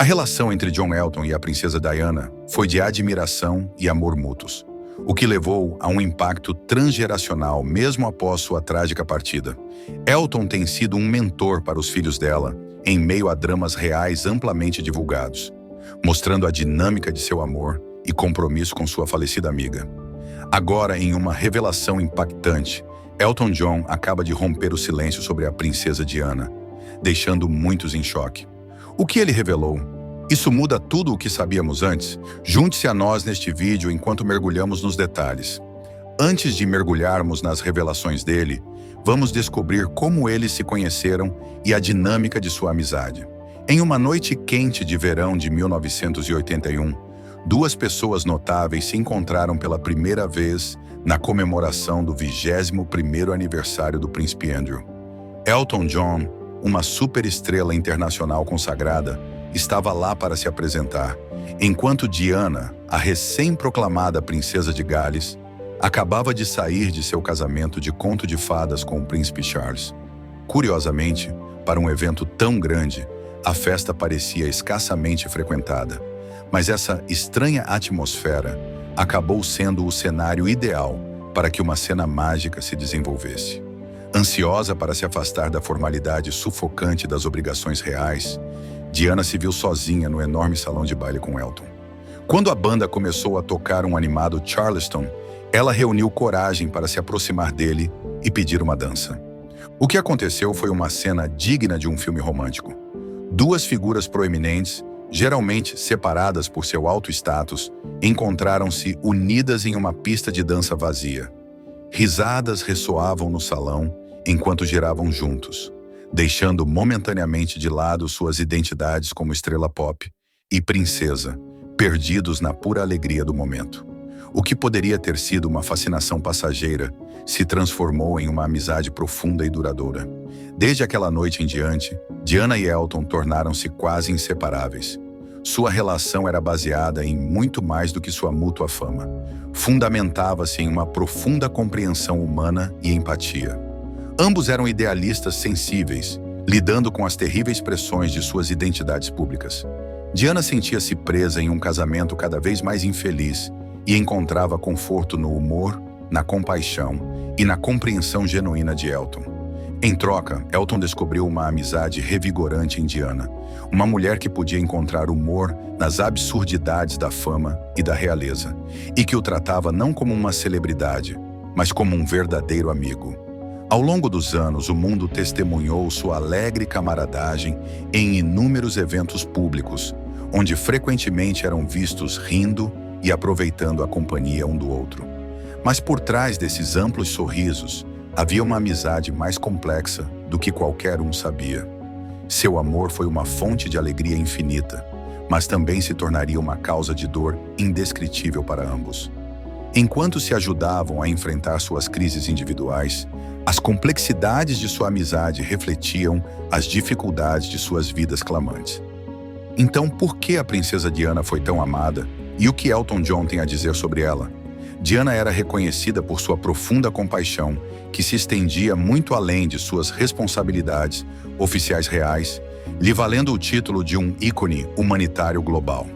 A relação entre John Elton e a princesa Diana foi de admiração e amor mútuos, o que levou a um impacto transgeracional mesmo após sua trágica partida. Elton tem sido um mentor para os filhos dela em meio a dramas reais amplamente divulgados, mostrando a dinâmica de seu amor e compromisso com sua falecida amiga. Agora, em uma revelação impactante, Elton John acaba de romper o silêncio sobre a princesa Diana, deixando muitos em choque. O que ele revelou? Isso muda tudo o que sabíamos antes? Junte-se a nós neste vídeo enquanto mergulhamos nos detalhes. Antes de mergulharmos nas revelações dele, vamos descobrir como eles se conheceram e a dinâmica de sua amizade. Em uma noite quente de verão de 1981, duas pessoas notáveis se encontraram pela primeira vez na comemoração do 21º aniversário do príncipe Andrew. Elton John, uma superestrela internacional consagrada, estava lá para se apresentar, enquanto Diana, a recém-proclamada princesa de Gales, acabava de sair de seu casamento de conto de fadas com o príncipe Charles. Curiosamente, para um evento tão grande, a festa parecia escassamente frequentada, mas essa estranha atmosfera acabou sendo o cenário ideal para que uma cena mágica se desenvolvesse. Ansiosa para se afastar da formalidade sufocante das obrigações reais, Diana se viu sozinha no enorme salão de baile com Elton. Quando a banda começou a tocar um animado Charleston, ela reuniu coragem para se aproximar dele e pedir uma dança. O que aconteceu foi uma cena digna de um filme romântico. Duas figuras proeminentes, geralmente separadas por seu alto status, encontraram-se unidas em uma pista de dança vazia. Risadas ressoavam no salão enquanto giravam juntos, deixando momentaneamente de lado suas identidades como estrela pop e princesa, perdidos na pura alegria do momento. O que poderia ter sido uma fascinação passageira se transformou em uma amizade profunda e duradoura. Desde aquela noite em diante, Diana e Elton tornaram-se quase inseparáveis. Sua relação era baseada em muito mais do que sua mútua fama. Fundamentava-se em uma profunda compreensão humana e empatia. Ambos eram idealistas sensíveis, lidando com as terríveis pressões de suas identidades públicas. Diana sentia-se presa em um casamento cada vez mais infeliz e encontrava conforto no humor, na compaixão e na compreensão genuína de Elton. Em troca, Elton descobriu uma amizade revigorante em Diana, uma mulher que podia encontrar humor nas absurdidades da fama e da realeza, e que o tratava não como uma celebridade, mas como um verdadeiro amigo. Ao longo dos anos, o mundo testemunhou sua alegre camaradagem em inúmeros eventos públicos, onde frequentemente eram vistos rindo e aproveitando a companhia um do outro. Mas por trás desses amplos sorrisos, havia uma amizade mais complexa do que qualquer um sabia. Seu amor foi uma fonte de alegria infinita, mas também se tornaria uma causa de dor indescritível para ambos. Enquanto se ajudavam a enfrentar suas crises individuais, as complexidades de sua amizade refletiam as dificuldades de suas vidas clamantes. Então, por que a princesa Diana foi tão amada e o que Elton John tem a dizer sobre ela? Diana era reconhecida por sua profunda compaixão, que se estendia muito além de suas responsabilidades oficiais reais, lhe valendo o título de um ícone humanitário global.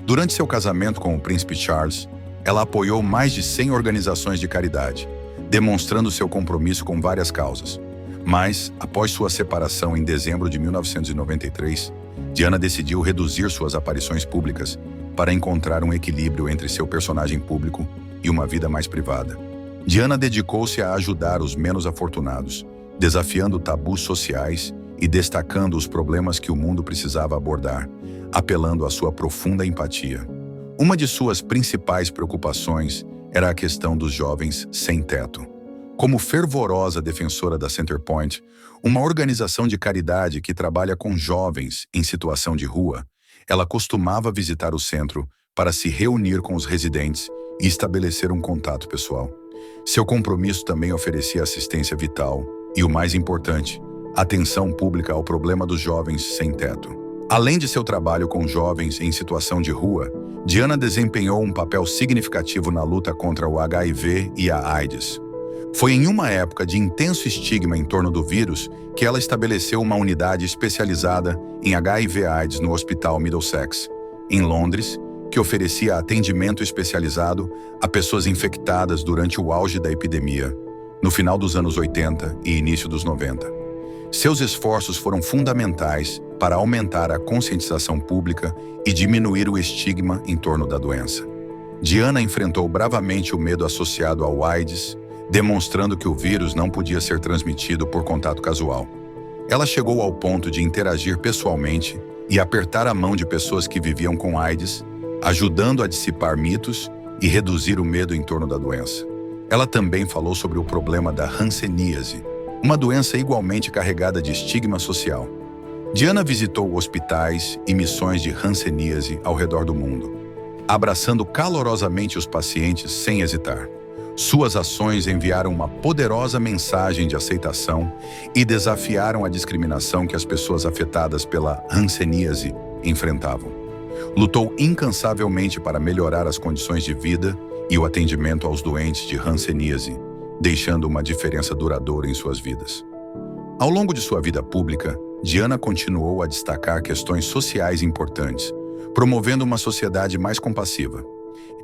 Durante seu casamento com o príncipe Charles, ela apoiou mais de 100 organizações de caridade, demonstrando seu compromisso com várias causas. Mas, após sua separação em dezembro de 1993, Diana decidiu reduzir suas aparições públicas para encontrar um equilíbrio entre seu personagem público e uma vida mais privada. Diana dedicou-se a ajudar os menos afortunados, desafiando tabus sociais e destacando os problemas que o mundo precisava abordar, apelando à sua profunda empatia. Uma de suas principais preocupações era a questão dos jovens sem teto. Como fervorosa defensora da Centerpoint, uma organização de caridade que trabalha com jovens em situação de rua, ela costumava visitar o centro para se reunir com os residentes e estabelecer um contato pessoal. Seu compromisso também oferecia assistência vital e, o mais importante, atenção pública ao problema dos jovens sem teto. Além de seu trabalho com jovens em situação de rua, Diana desempenhou um papel significativo na luta contra o HIV e a AIDS. Foi em uma época de intenso estigma em torno do vírus que ela estabeleceu uma unidade especializada em HIV/AIDS no Hospital Middlesex, em Londres, que oferecia atendimento especializado a pessoas infectadas durante o auge da epidemia, no final dos anos 80 e início dos 90. Seus esforços foram fundamentais para aumentar a conscientização pública e diminuir o estigma em torno da doença. Diana enfrentou bravamente o medo associado ao AIDS, demonstrando que o vírus não podia ser transmitido por contato casual. Ela chegou ao ponto de interagir pessoalmente e apertar a mão de pessoas que viviam com AIDS, ajudando a dissipar mitos e reduzir o medo em torno da doença. Ela também falou sobre o problema da hanseníase, uma doença igualmente carregada de estigma social. Diana visitou hospitais e missões de hanseníase ao redor do mundo, abraçando calorosamente os pacientes sem hesitar. Suas ações enviaram uma poderosa mensagem de aceitação e desafiaram a discriminação que as pessoas afetadas pela hanseníase enfrentavam. Lutou incansavelmente para melhorar as condições de vida e o atendimento aos doentes de hanseníase, deixando uma diferença duradoura em suas vidas. Ao longo de sua vida pública, Diana continuou a destacar questões sociais importantes, promovendo uma sociedade mais compassiva.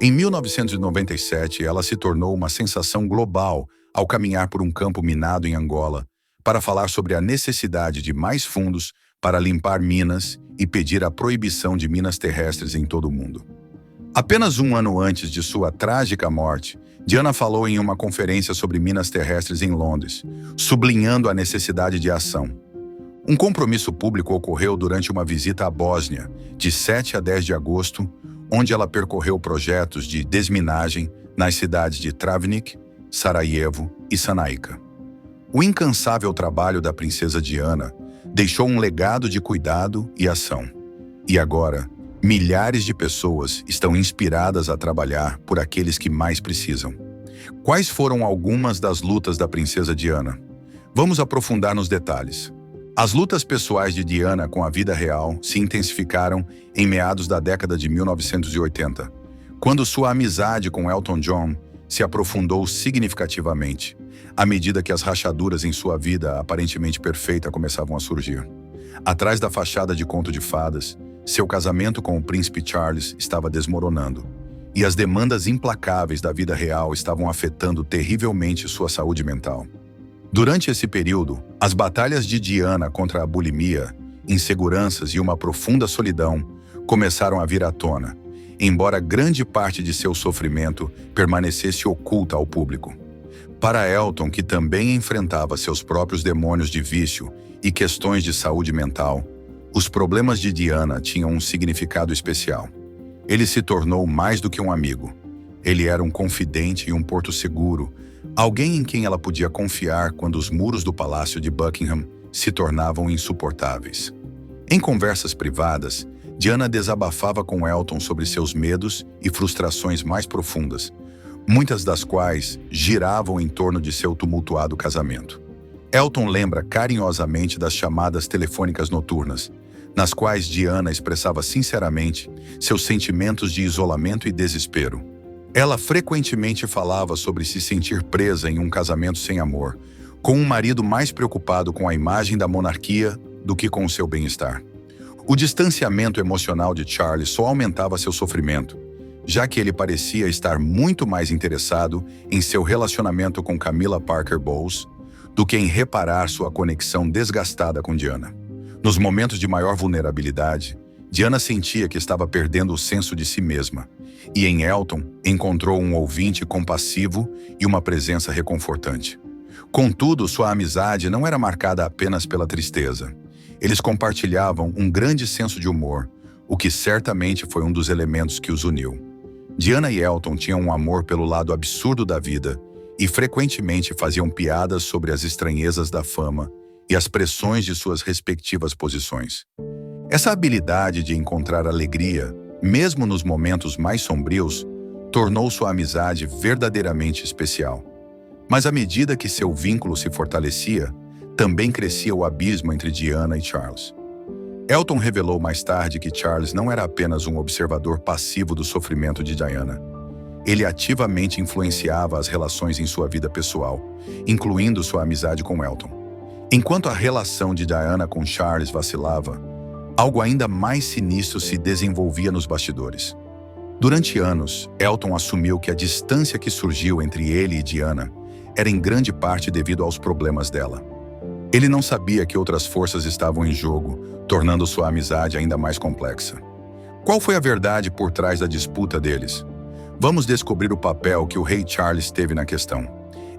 Em 1997, ela se tornou uma sensação global ao caminhar por um campo minado em Angola para falar sobre a necessidade de mais fundos para limpar minas e pedir a proibição de minas terrestres em todo o mundo. Apenas um ano antes de sua trágica morte, Diana falou em uma conferência sobre minas terrestres em Londres, sublinhando a necessidade de ação. Um compromisso público ocorreu durante uma visita à Bósnia, de 7 a 10 de agosto, onde ela percorreu projetos de desminagem nas cidades de Travnik, Sarajevo e Sanaika. O incansável trabalho da princesa Diana deixou um legado de cuidado e ação. E agora, milhares de pessoas estão inspiradas a trabalhar por aqueles que mais precisam. Quais foram algumas das lutas da princesa Diana? Vamos aprofundar nos detalhes. As lutas pessoais de Diana com a vida real se intensificaram em meados da década de 1980, quando sua amizade com Elton John se aprofundou significativamente, à medida que as rachaduras em sua vida aparentemente perfeita começavam a surgir. Atrás da fachada de conto de fadas, seu casamento com o príncipe Charles estava desmoronando, e as demandas implacáveis da vida real estavam afetando terrivelmente sua saúde mental. Durante esse período, as batalhas de Diana contra a bulimia, inseguranças e uma profunda solidão começaram a vir à tona, embora grande parte de seu sofrimento permanecesse oculta ao público. Para Elton, que também enfrentava seus próprios demônios de vício e questões de saúde mental, os problemas de Diana tinham um significado especial. Ele se tornou mais do que um amigo. Ele era um confidente e um porto seguro, alguém em quem ela podia confiar quando os muros do Palácio de Buckingham se tornavam insuportáveis. Em conversas privadas, Diana desabafava com Elton sobre seus medos e frustrações mais profundas, muitas das quais giravam em torno de seu tumultuado casamento. Elton lembra carinhosamente das chamadas telefônicas noturnas, nas quais Diana expressava sinceramente seus sentimentos de isolamento e desespero. Ela frequentemente falava sobre se sentir presa em um casamento sem amor, com um marido mais preocupado com a imagem da monarquia do que com o seu bem-estar. O distanciamento emocional de Charles só aumentava seu sofrimento, já que ele parecia estar muito mais interessado em seu relacionamento com Camilla Parker Bowles do que em reparar sua conexão desgastada com Diana. Nos momentos de maior vulnerabilidade, Diana sentia que estava perdendo o senso de si mesma, e em Elton encontrou um ouvinte compassivo e uma presença reconfortante. Contudo, sua amizade não era marcada apenas pela tristeza. Eles compartilhavam um grande senso de humor, o que certamente foi um dos elementos que os uniu. Diana e Elton tinham um amor pelo lado absurdo da vida e frequentemente faziam piadas sobre as estranhezas da fama e as pressões de suas respectivas posições. Essa habilidade de encontrar alegria, mesmo nos momentos mais sombrios, tornou sua amizade verdadeiramente especial. Mas à medida que seu vínculo se fortalecia, também crescia o abismo entre Diana e Charles. Elton revelou mais tarde que Charles não era apenas um observador passivo do sofrimento de Diana. ele ativamente influenciava as relações em sua vida pessoal, incluindo sua amizade com Elton. Enquanto a relação de Diana com Charles vacilava, algo ainda mais sinistro se desenvolvia nos bastidores. Durante anos, Elton assumiu que a distância que surgiu entre ele e Diana era em grande parte devido aos problemas dela. Ele não sabia que outras forças estavam em jogo, tornando sua amizade ainda mais complexa. Qual foi a verdade por trás da disputa deles? Vamos descobrir o papel que o rei Charles teve na questão.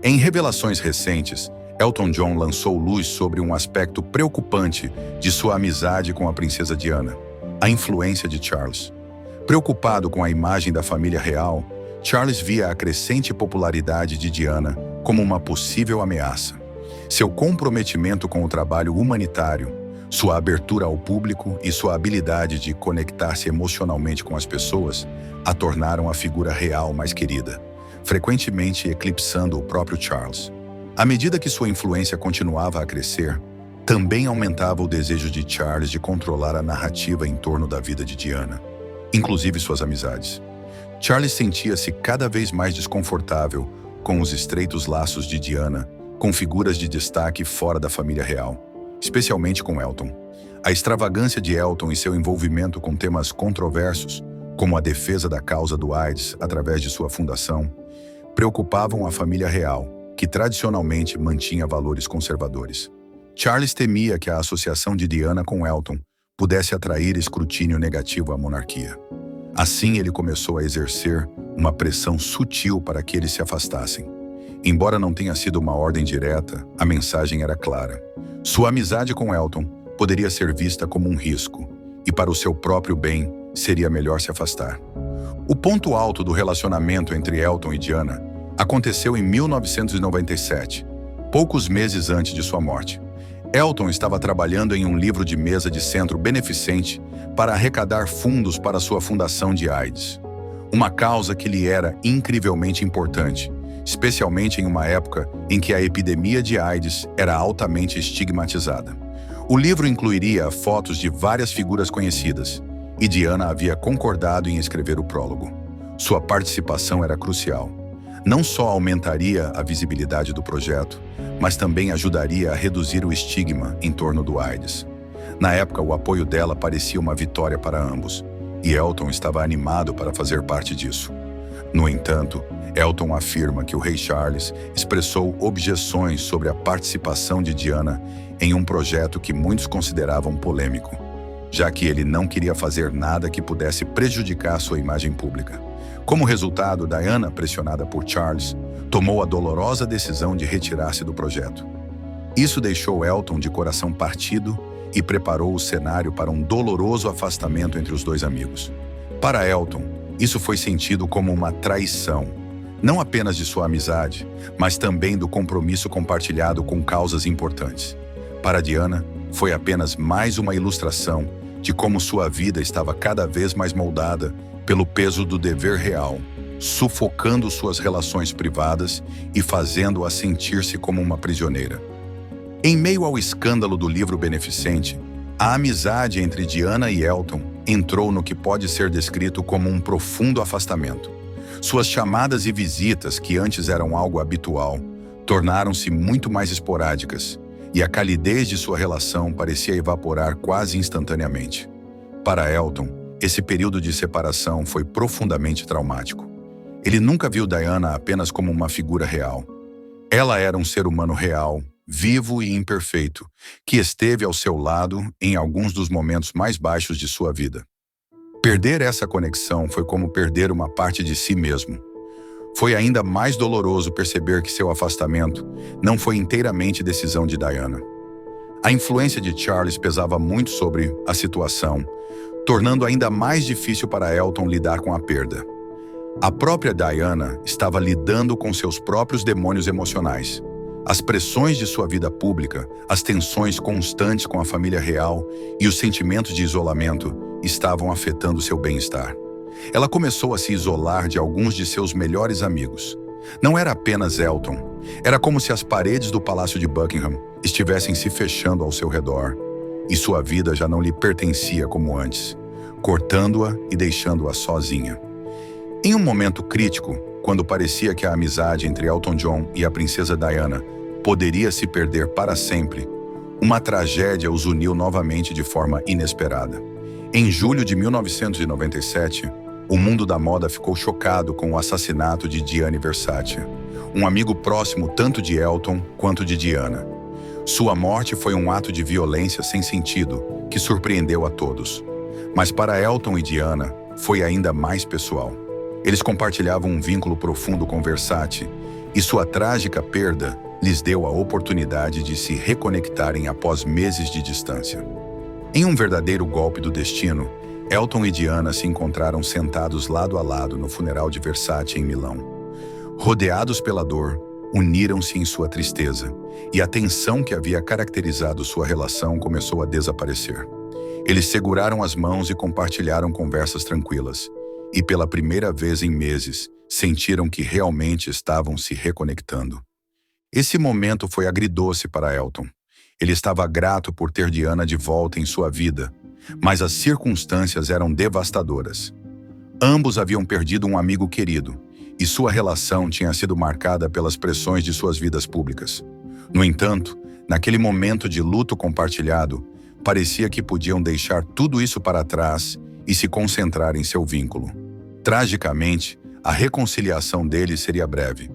Em revelações recentes, Elton John lançou luz sobre um aspecto preocupante de sua amizade com a princesa Diana: a influência de Charles. Preocupado com a imagem da família real, Charles via a crescente popularidade de Diana como uma possível ameaça. Seu comprometimento com o trabalho humanitário, sua abertura ao público e sua habilidade de conectar-se emocionalmente com as pessoas a tornaram a figura real mais querida, frequentemente eclipsando o próprio Charles. À medida que sua influência continuava a crescer, também aumentava o desejo de Charles de controlar a narrativa em torno da vida de Diana, inclusive suas amizades. Charles sentia-se cada vez mais desconfortável com os estreitos laços de Diana, com figuras de destaque fora da família real, especialmente com Elton. A extravagância de Elton e seu envolvimento com temas controversos, como a defesa da causa do AIDS através de sua fundação, preocupavam a família real, que tradicionalmente mantinha valores conservadores. Charles temia que a associação de Diana com Elton pudesse atrair escrutínio negativo à monarquia. Assim, ele começou a exercer uma pressão sutil para que eles se afastassem. Embora não tenha sido uma ordem direta, a mensagem era clara. Sua amizade com Elton poderia ser vista como um risco, e para o seu próprio bem, seria melhor se afastar. O ponto alto do relacionamento entre Elton e Diana aconteceu em 1997, poucos meses antes de sua morte. Elton estava trabalhando em um livro de mesa de centro beneficente para arrecadar fundos para sua fundação de AIDS, uma causa que lhe era incrivelmente importante, especialmente em uma época em que a epidemia de AIDS era altamente estigmatizada. O livro incluiria fotos de várias figuras conhecidas, e Diana havia concordado em escrever o prólogo. Sua participação era crucial. Não só aumentaria a visibilidade do projeto, mas também ajudaria a reduzir o estigma em torno do AIDS. Na época, o apoio dela parecia uma vitória para ambos, e Elton estava animado para fazer parte disso. No entanto, Elton afirma que o rei Charles expressou objeções sobre a participação de Diana em um projeto que muitos consideravam polêmico, já que ele não queria fazer nada que pudesse prejudicar sua imagem pública. Como resultado, Diana, pressionada por Charles, tomou a dolorosa decisão de retirar-se do projeto. Isso deixou Elton de coração partido e preparou o cenário para um doloroso afastamento entre os dois amigos. Para Elton, isso foi sentido como uma traição, não apenas de sua amizade, mas também do compromisso compartilhado com causas importantes. Para Diana, foi apenas mais uma ilustração de como sua vida estava cada vez mais moldada pelo peso do dever real, sufocando suas relações privadas e fazendo-a sentir-se como uma prisioneira. Em meio ao escândalo do livro beneficente, a amizade entre Diana e Elton entrou no que pode ser descrito como um profundo afastamento. Suas chamadas e visitas, que antes eram algo habitual, tornaram-se muito mais esporádicas, e a calidez de sua relação parecia evaporar quase instantaneamente. Para Elton, esse período de separação foi profundamente traumático. Ele nunca viu Diana apenas como uma figura real. Ela era um ser humano real, vivo e imperfeito, que esteve ao seu lado em alguns dos momentos mais baixos de sua vida. Perder essa conexão foi como perder uma parte de si mesmo. Foi ainda mais doloroso perceber que seu afastamento não foi inteiramente decisão de Diana. A influência de Charles pesava muito sobre a situação, tornando ainda mais difícil para Elton lidar com a perda. A própria Diana estava lidando com seus próprios demônios emocionais. As pressões de sua vida pública, as tensões constantes com a família real e os sentimentos de isolamento estavam afetando seu bem-estar. Ela começou a se isolar de alguns de seus melhores amigos. Não era apenas Elton. Era como se as paredes do Palácio de Buckingham estivessem se fechando ao seu redor, e sua vida já não lhe pertencia como antes, cortando-a e deixando-a sozinha. Em um momento crítico, quando parecia que a amizade entre Elton John e a princesa Diana poderia se perder para sempre, uma tragédia os uniu novamente de forma inesperada. Em julho de 1997, o mundo da moda ficou chocado com o assassinato de Gianni Versace, um amigo próximo tanto de Elton quanto de Diana. Sua morte foi um ato de violência sem sentido que surpreendeu a todos. Mas para Elton e Diana, foi ainda mais pessoal. Eles compartilhavam um vínculo profundo com Versace e sua trágica perda lhes deu a oportunidade de se reconectarem após meses de distância. Em um verdadeiro golpe do destino, Elton e Diana se encontraram sentados lado a lado no funeral de Versace em Milão. Rodeados pela dor, uniram-se em sua tristeza, e a tensão que havia caracterizado sua relação começou a desaparecer. Eles seguraram as mãos e compartilharam conversas tranquilas, e pela primeira vez em meses, sentiram que realmente estavam se reconectando. Esse momento foi agridoce para Elton. Ele estava grato por ter Diana de volta em sua vida, mas as circunstâncias eram devastadoras. Ambos haviam perdido um amigo querido, e sua relação tinha sido marcada pelas pressões de suas vidas públicas. No entanto, naquele momento de luto compartilhado, parecia que podiam deixar tudo isso para trás e se concentrar em seu vínculo. Tragicamente, a reconciliação deles seria breve.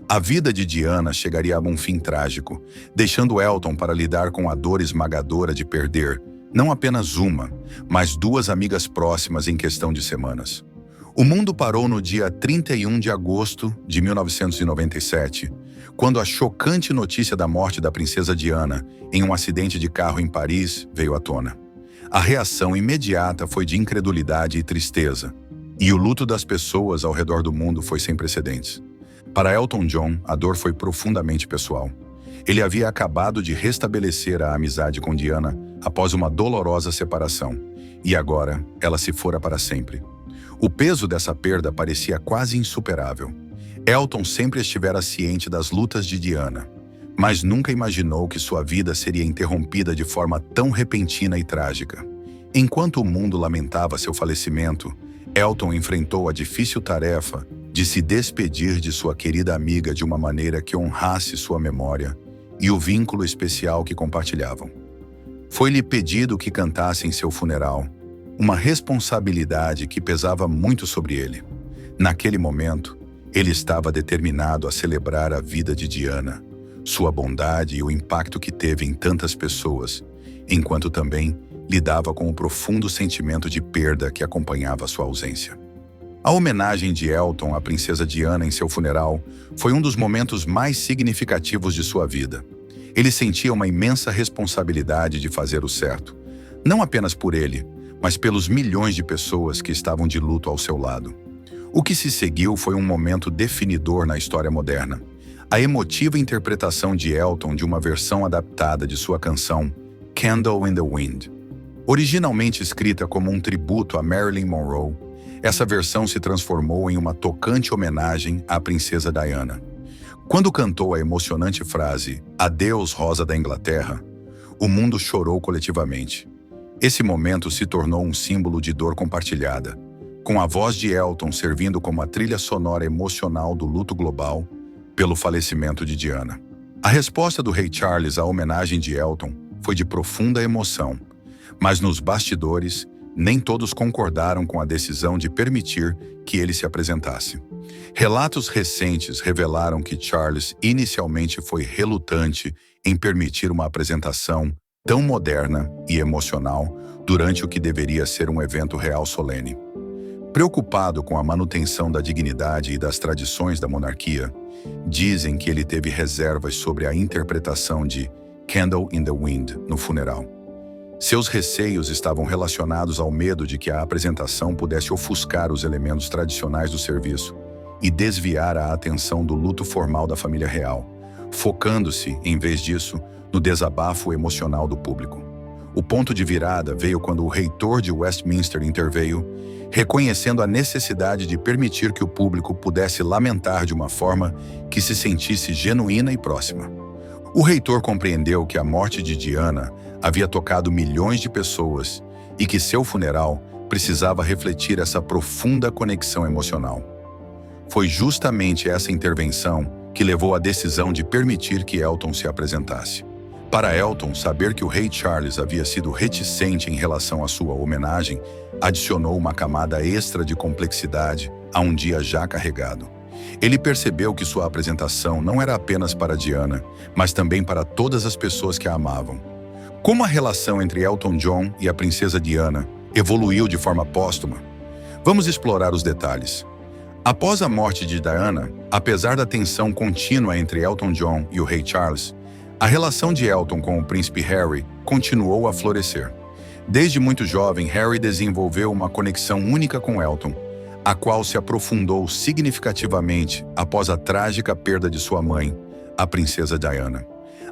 A vida de Diana chegaria a um fim trágico, deixando Elton para lidar com a dor esmagadora de perder, não apenas uma, mas duas amigas próximas em questão de semanas. O mundo parou no dia 31 de agosto de 1997, quando a chocante notícia da morte da princesa Diana em um acidente de carro em Paris veio à tona. A reação imediata foi de incredulidade e tristeza, e o luto das pessoas ao redor do mundo foi sem precedentes. Para Elton John, a dor foi profundamente pessoal. Ele havia acabado de restabelecer a amizade com Diana após uma dolorosa separação, e agora ela se fora para sempre. O peso dessa perda parecia quase insuperável. Elton sempre estivera ciente das lutas de Diana, mas nunca imaginou que sua vida seria interrompida de forma tão repentina e trágica. Enquanto o mundo lamentava seu falecimento, Elton enfrentou a difícil tarefa de se despedir de sua querida amiga de uma maneira que honrasse sua memória e o vínculo especial que compartilhavam. Foi-lhe pedido que cantasse em seu funeral, uma responsabilidade que pesava muito sobre ele. Naquele momento, ele estava determinado a celebrar a vida de Diana, sua bondade e o impacto que teve em tantas pessoas, enquanto também lidava com o profundo sentimento de perda que acompanhava sua ausência. A homenagem de Elton à princesa Diana em seu funeral foi um dos momentos mais significativos de sua vida. Ele sentia uma imensa responsabilidade de fazer o certo, não apenas por ele, mas pelos milhões de pessoas que estavam de luto ao seu lado. O que se seguiu foi um momento definidor na história moderna. A emotiva interpretação de Elton de uma versão adaptada de sua canção Candle in the Wind. Originalmente escrita como um tributo a Marilyn Monroe, essa versão se transformou em uma tocante homenagem à princesa Diana. Quando cantou a emocionante frase "Adeus, Rosa da Inglaterra", o mundo chorou coletivamente. Esse momento se tornou um símbolo de dor compartilhada, com a voz de Elton servindo como a trilha sonora emocional do luto global pelo falecimento de Diana. A resposta do rei Charles à homenagem de Elton foi de profunda emoção, mas nos bastidores, nem todos concordaram com a decisão de permitir que ele se apresentasse. Relatos recentes revelaram que Charles inicialmente foi relutante em permitir uma apresentação tão moderna e emocional durante o que deveria ser um evento real solene. Preocupado com a manutenção da dignidade e das tradições da monarquia, dizem que ele teve reservas sobre a interpretação de Candle in the Wind no funeral. Seus receios estavam relacionados ao medo de que a apresentação pudesse ofuscar os elementos tradicionais do serviço e desviar a atenção do luto formal da família real, focando-se, em vez disso, no desabafo emocional do público. O ponto de virada veio quando o reitor de Westminster interveio, reconhecendo a necessidade de permitir que o público pudesse lamentar de uma forma que se sentisse genuína e próxima. O reitor compreendeu que a morte de Diana havia tocado milhões de pessoas e que seu funeral precisava refletir essa profunda conexão emocional. foi justamente essa intervenção que levou à decisão de permitir que Elton se apresentasse. Para Elton, saber que o rei Charles havia sido reticente em relação à sua homenagem adicionou uma camada extra de complexidade a um dia já carregado. Ele percebeu que sua apresentação não era apenas para Diana, mas também para todas as pessoas que a amavam. Como a relação entre Elton John e a princesa Diana evoluiu de forma póstuma? Vamos explorar os detalhes. Após a morte de Diana, apesar da tensão contínua entre Elton John e o rei Charles, a relação de Elton com o príncipe Harry continuou a florescer. Desde muito jovem, Harry desenvolveu uma conexão única com Elton, a qual se aprofundou significativamente após a trágica perda de sua mãe, a princesa Diana.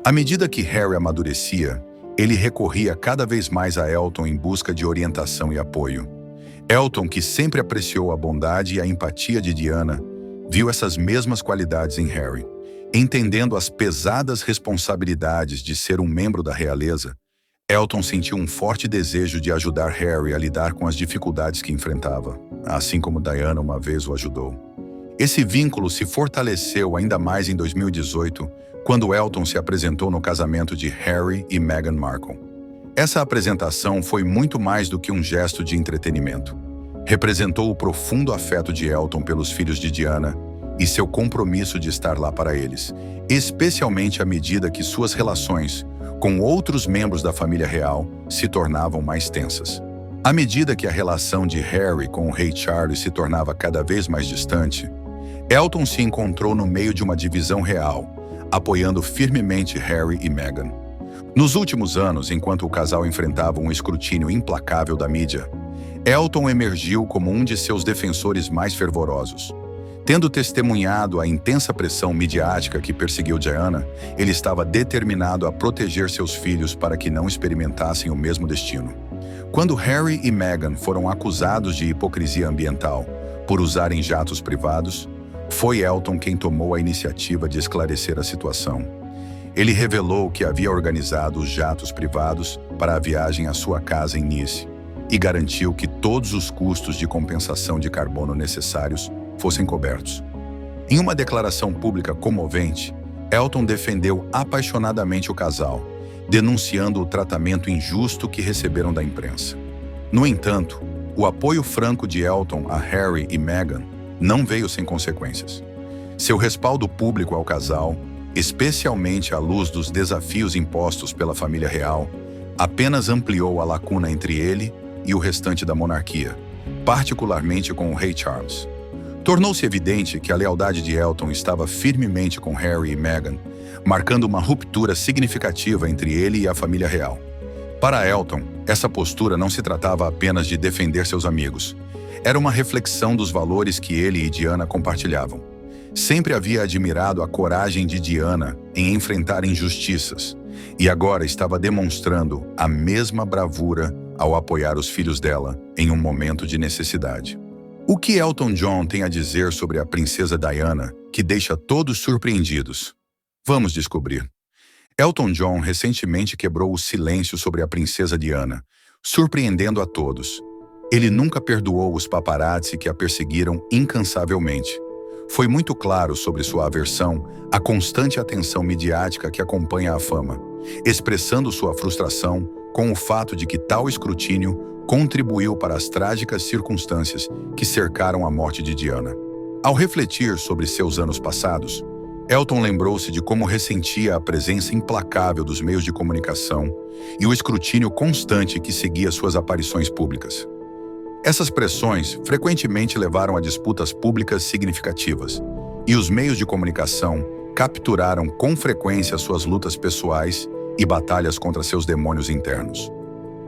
À medida que Harry amadurecia, ele recorria cada vez mais a Elton em busca de orientação e apoio. Elton, que sempre apreciou a bondade e a empatia de Diana, viu essas mesmas qualidades em Harry. Entendendo as pesadas responsabilidades de ser um membro da realeza, Elton sentiu um forte desejo de ajudar Harry a lidar com as dificuldades que enfrentava, assim como Diana uma vez o ajudou. Esse vínculo se fortaleceu ainda mais em 2018, quando Elton se apresentou no casamento de Harry e Meghan Markle. Essa apresentação foi muito mais do que um gesto de entretenimento. Representou o profundo afeto de Elton pelos filhos de Diana e seu compromisso de estar lá para eles, especialmente à medida que suas relações com outros membros da família real se tornavam mais tensas. À medida que a relação de Harry com o rei Charles se tornava cada vez mais distante, Elton se encontrou no meio de uma divisão real, apoiando firmemente Harry e Meghan. Nos últimos anos, enquanto o casal enfrentava um escrutínio implacável da mídia, Elton emergiu como um de seus defensores mais fervorosos. Tendo testemunhado a intensa pressão midiática que perseguiu Diana, ele estava determinado a proteger seus filhos para que não experimentassem o mesmo destino. Quando Harry e Meghan foram acusados de hipocrisia ambiental por usarem jatos privados, foi Elton quem tomou a iniciativa de esclarecer a situação. Ele revelou que havia organizado os jatos privados para a viagem à sua casa em Nice e garantiu que todos os custos de compensação de carbono necessários fossem cobertos. Em uma declaração pública comovente, Elton defendeu apaixonadamente o casal, denunciando o tratamento injusto que receberam da imprensa. No entanto, o apoio franco de Elton a Harry e Meghan não veio sem consequências. Seu respaldo público ao casal, especialmente à luz dos desafios impostos pela família real, apenas ampliou a lacuna entre ele e o restante da monarquia, particularmente com o rei Charles. Tornou-se evidente que a lealdade de Elton estava firmemente com Harry e Meghan, marcando uma ruptura significativa entre ele e a família real. Para Elton, essa postura não se tratava apenas de defender seus amigos. Era uma reflexão dos valores que ele e Diana compartilhavam. Sempre havia admirado a coragem de Diana em enfrentar injustiças, e agora estava demonstrando a mesma bravura ao apoiar os filhos dela em um momento de necessidade. O que Elton John tem a dizer sobre a princesa Diana que deixa todos surpreendidos? Vamos descobrir. Elton John recentemente quebrou o silêncio sobre a princesa Diana, surpreendendo a todos. Ele nunca perdoou os paparazzi que a perseguiram incansavelmente. Foi muito claro sobre sua aversão à constante atenção midiática que acompanha a fama, expressando sua frustração com o fato de que tal escrutínio contribuiu para as trágicas circunstâncias que cercaram a morte de Diana. Ao refletir sobre seus anos passados, Elton lembrou-se de como ressentia a presença implacável dos meios de comunicação e o escrutínio constante que seguia suas aparições públicas. Essas pressões frequentemente levaram a disputas públicas significativas, e os meios de comunicação capturaram com frequência suas lutas pessoais e batalhas contra seus demônios internos.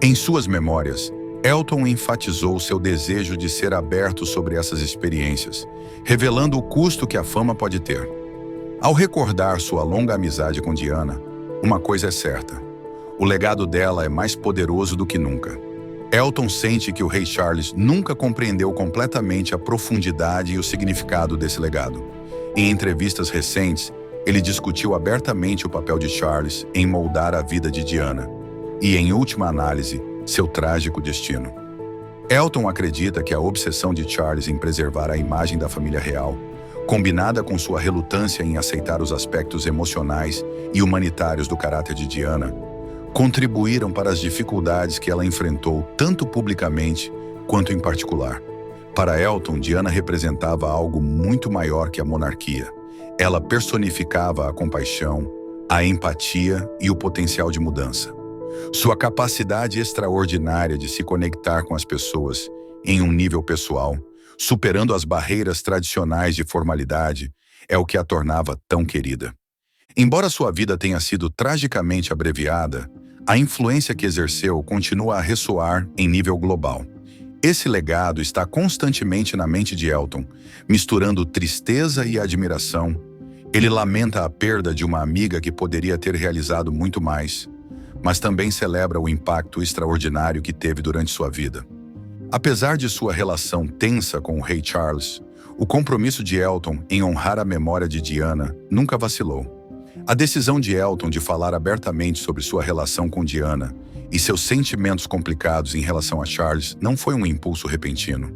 Em suas memórias, Elton enfatizou seu desejo de ser aberto sobre essas experiências, revelando o custo que a fama pode ter. Ao recordar sua longa amizade com Diana, uma coisa é certa: o legado dela é mais poderoso do que nunca. Elton sente que o rei Charles nunca compreendeu completamente a profundidade e o significado desse legado. Em entrevistas recentes, ele discutiu abertamente o papel de Charles em moldar a vida de Diana e, em última análise, seu trágico destino. Elton acredita que a obsessão de Charles em preservar a imagem da família real combinada com sua relutância em aceitar os aspectos emocionais e humanitários do caráter de Diana, contribuíram para as dificuldades que ela enfrentou tanto publicamente quanto em particular. Para Elton, Diana representava algo muito maior que a monarquia. Ela personificava a compaixão, a empatia e o potencial de mudança. Sua capacidade extraordinária de se conectar com as pessoas em um nível pessoal, superando as barreiras tradicionais de formalidade, é o que a tornava tão querida. Embora sua vida tenha sido tragicamente abreviada, a influência que exerceu continua a ressoar em nível global. Esse legado está constantemente na mente de Elton, misturando tristeza e admiração. Ele lamenta a perda de uma amiga que poderia ter realizado muito mais, mas também celebra o impacto extraordinário que teve durante sua vida. Apesar de sua relação tensa com o rei Charles, o compromisso de Elton em honrar a memória de Diana nunca vacilou. A decisão de Elton de falar abertamente sobre sua relação com Diana e seus sentimentos complicados em relação a Charles não foi um impulso repentino.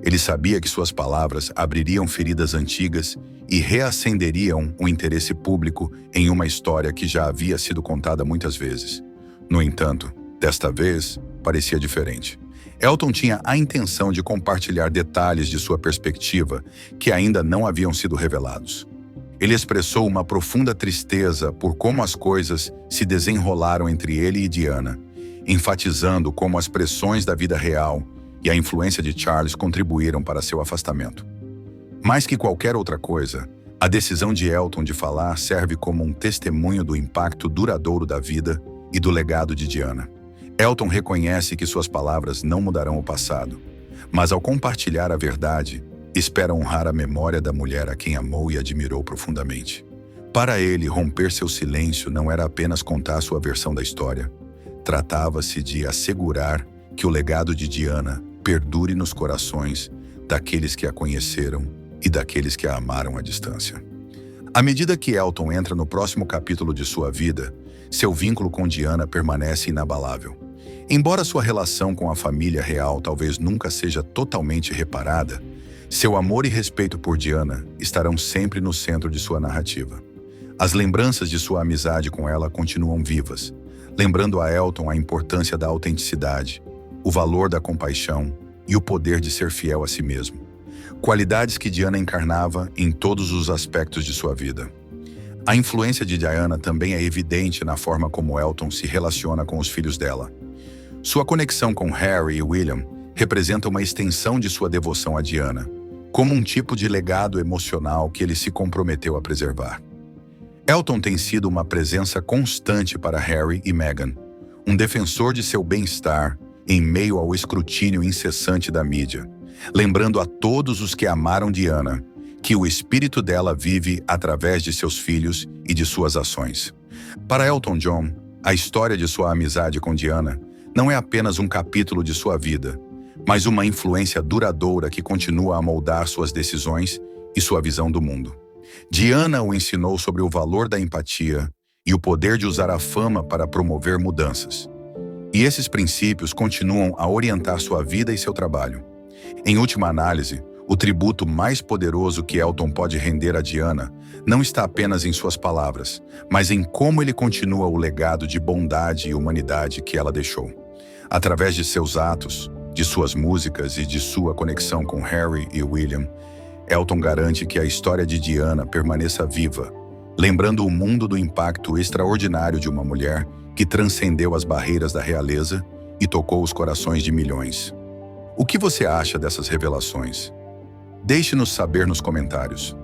Ele sabia que suas palavras abririam feridas antigas e reacenderiam o interesse público em uma história que já havia sido contada muitas vezes. No entanto, desta vez, parecia diferente. Elton tinha a intenção de compartilhar detalhes de sua perspectiva que ainda não haviam sido revelados. Ele expressou uma profunda tristeza por como as coisas se desenrolaram entre ele e Diana, enfatizando como as pressões da vida real e a influência de Charles contribuíram para seu afastamento. Mais que qualquer outra coisa, a decisão de Elton de falar serve como um testemunho do impacto duradouro da vida e do legado de Diana. Elton reconhece que suas palavras não mudarão o passado, mas ao compartilhar a verdade, espera honrar a memória da mulher a quem amou e admirou profundamente. Para ele, romper seu silêncio não era apenas contar sua versão da história. Tratava-se de assegurar que o legado de Diana perdure nos corações daqueles que a conheceram e daqueles que a amaram à distância. À medida que Elton entra no próximo capítulo de sua vida, seu vínculo com Diana permanece inabalável. Embora sua relação com a família real talvez nunca seja totalmente reparada, seu amor e respeito por Diana estarão sempre no centro de sua narrativa. As lembranças de sua amizade com ela continuam vivas, lembrando a Elton a importância da autenticidade, o valor da compaixão e o poder de ser fiel a si mesmo. Qualidades que Diana encarnava em todos os aspectos de sua vida. A influência de Diana também é evidente na forma como Elton se relaciona com os filhos dela. Sua conexão com Harry e William representa uma extensão de sua devoção a Diana, como um tipo de legado emocional que ele se comprometeu a preservar. Elton tem sido uma presença constante para Harry e Meghan, um defensor de seu bem-estar em meio ao escrutínio incessante da mídia, lembrando a todos os que amaram Diana que o espírito dela vive através de seus filhos e de suas ações. Para Elton John, a história de sua amizade com Diana não é apenas um capítulo de sua vida, mas uma influência duradoura que continua a moldar suas decisões e sua visão do mundo. Diana o ensinou sobre o valor da empatia e o poder de usar a fama para promover mudanças. E esses princípios continuam a orientar sua vida e seu trabalho. Em última análise, o tributo mais poderoso que Elton pode render a Diana não está apenas em suas palavras, mas em como ele continua o legado de bondade e humanidade que ela deixou. Através de seus atos, de suas músicas e de sua conexão com Harry e William, Elton garante que a história de Diana permaneça viva, lembrando o mundo do impacto extraordinário de uma mulher que transcendeu as barreiras da realeza e tocou os corações de milhões. O que você acha dessas revelações? Deixe-nos saber nos comentários.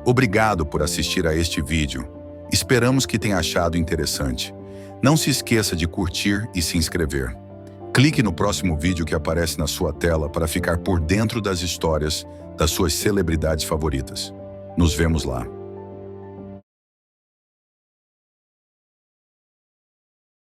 Obrigado por assistir a este vídeo. Esperamos que tenha achado interessante. Não se esqueça de curtir e se inscrever. Clique no próximo vídeo que aparece na sua tela para ficar por dentro das histórias das suas celebridades favoritas. Nos vemos lá.